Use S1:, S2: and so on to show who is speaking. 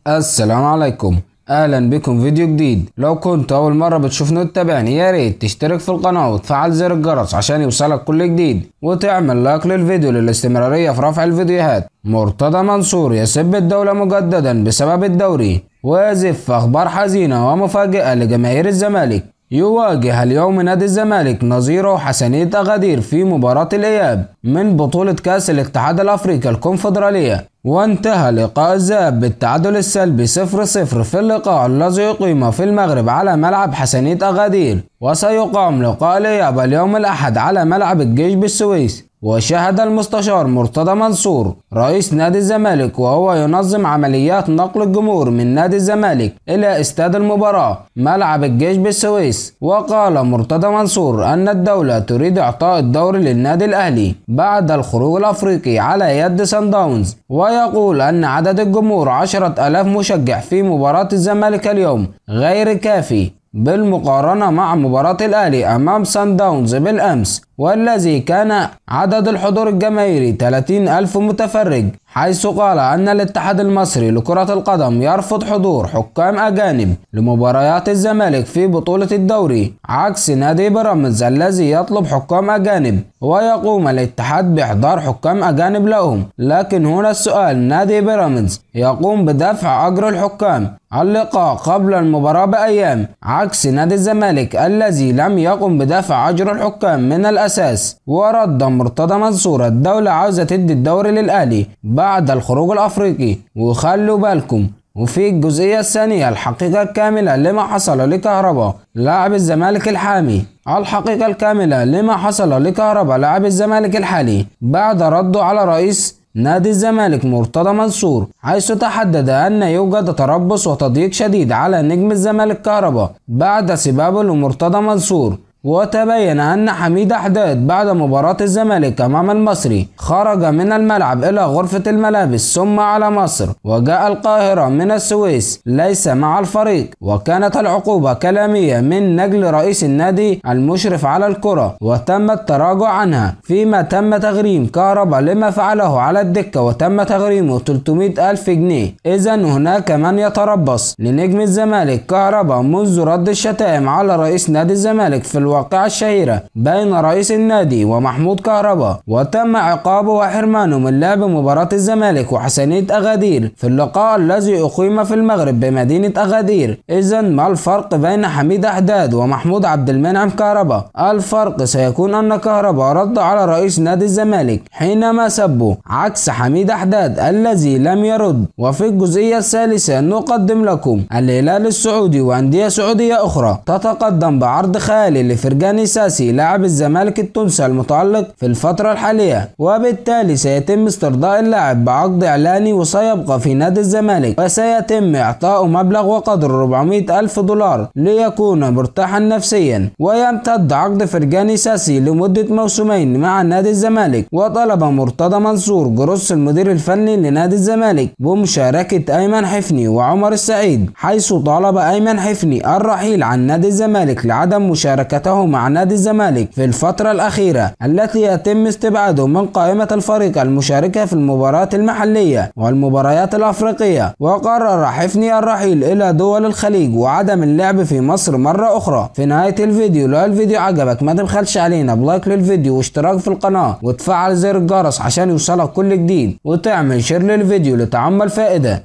S1: السلام عليكم، اهلا بكم فيديو جديد. لو كنت اول مره بتشوفني وتتابعني يا ريت تشترك في القناه وتفعل زر الجرس عشان يوصلك كل جديد، وتعمل لايك للفيديو للاستمراريه في رفع الفيديوهات. مرتضى منصور يسب الدوله مجددا بسبب الدوري، ويزف اخبار حزينه ومفاجئه لجماهير الزمالك. يواجه اليوم نادي الزمالك نظيره حسنية أغادير في مباراة الإياب من بطولة كأس الاتحاد الأفريقي الكونفدرالية، وانتهى لقاء الذهاب بالتعادل السلبي 0-0 في اللقاء الذي يقيم في المغرب على ملعب حسنية أغادير، وسيقام لقاء الإياب اليوم الأحد على ملعب الجيش بالسويس. وشهد المستشار مرتضى منصور رئيس نادي الزمالك وهو ينظم عمليات نقل الجمهور من نادي الزمالك إلى استاد المباراة ملعب الجيش بالسويس. وقال مرتضى منصور أن الدولة تريد إعطاء الدوري للنادي الأهلي بعد الخروج الأفريقي على يد سان داونز، ويقول أن عدد الجمهور 10,000 مشجع في مباراة الزمالك اليوم غير كافي بالمقارنة مع مباراة الأهلي أمام سان داونز بالأمس، والذي كان عدد الحضور الجماهيري 30,000 متفرج، حيث قال أن الاتحاد المصري لكرة القدم يرفض حضور حكام أجانب لمباريات الزمالك في بطولة الدوري، عكس نادي بيراميدز الذي يطلب حكام أجانب ويقوم الاتحاد بإحضار حكام أجانب لهم. لكن هنا السؤال، نادي بيراميدز يقوم بدفع أجر الحكام اللقاء قبل المباراة بأيام، عكس نادي الزمالك الذي لم يقم بدفع أجر الحكام من الأساس. ورد مرتضى منصور الدولة عاوزة تدي الدوري للأهلي بعد الخروج الأفريقي، وخلوا بالكم. وفي الجزئية الثانية الحقيقة الكاملة لما حصل لكهربا لاعب الزمالك الحالي. الحقيقة الكاملة لما حصل لكهربا لاعب الزمالك الحالي بعد رده على رئيس نادي الزمالك مرتضى منصور، حيث تحدد أن يوجد تربص وتضييق شديد على نجم الزمالك كهربا بعد سبابه لمرتضى منصور. وتبين أن حميد حداد بعد مباراة الزمالك أمام المصري خرج من الملعب إلى غرفة الملابس ثم على مصر وجاء القاهرة من السويس ليس مع الفريق، وكانت العقوبة كلامية من نجل رئيس النادي المشرف على الكرة وتم التراجع عنها، فيما تم تغريم كهربا لما فعله على الدكة وتم تغريمه 300,000 جنيه. إذا هناك من يتربص لنجم الزمالك كهربا منذ رد الشتائم على رئيس نادي الزمالك في الواقعة الشهيرة بين رئيس النادي ومحمود كهربا، وتم عقابه وحرمانه من لعب مباراة الزمالك وحسنية أغادير في اللقاء الذي أقيم في المغرب بمدينة أغادير. إذا ما الفرق بين حميد حداد ومحمود عبد المنعم كهربا؟ الفرق سيكون أن كهربا رد على رئيس نادي الزمالك حينما سبه، عكس حميد حداد الذي لم يرد. وفي الجزئية الثالثة نقدم لكم الهلال السعودي وأندية سعودية أخرى تتقدم بعرض خيالي فرجاني ساسي لاعب الزمالك التونسي المتألق في الفترة الحالية، وبالتالي سيتم استرضاء اللاعب بعقد إعلاني وسيبقى في نادي الزمالك، وسيتم إعطاء مبلغ وقدره 400,000 دولار ليكون مرتاحا نفسيا. ويمتد عقد فرجاني ساسي لمدة موسمين مع نادي الزمالك. وطلب مرتضى منصور جروس المدير الفني لنادي الزمالك بمشاركة أيمن حفني وعمر السعيد، حيث طالب أيمن حفني الرحيل عن نادي الزمالك لعدم مشاركته مع نادي الزمالك في الفترة الأخيرة التي يتم استبعاده من قائمة الفريق المشاركة في المباريات المحلية والمباريات الأفريقية. وقرر حفني الرحيل إلى دول الخليج وعدم اللعب في مصر مرة أخرى. في نهاية الفيديو، لو الفيديو عجبك ما تبخلش علينا بلايك للفيديو واشتراك في القناة وتفعل زر الجرس عشان يوصلك كل جديد، وتعمل شير للفيديو لتعم الفائدة.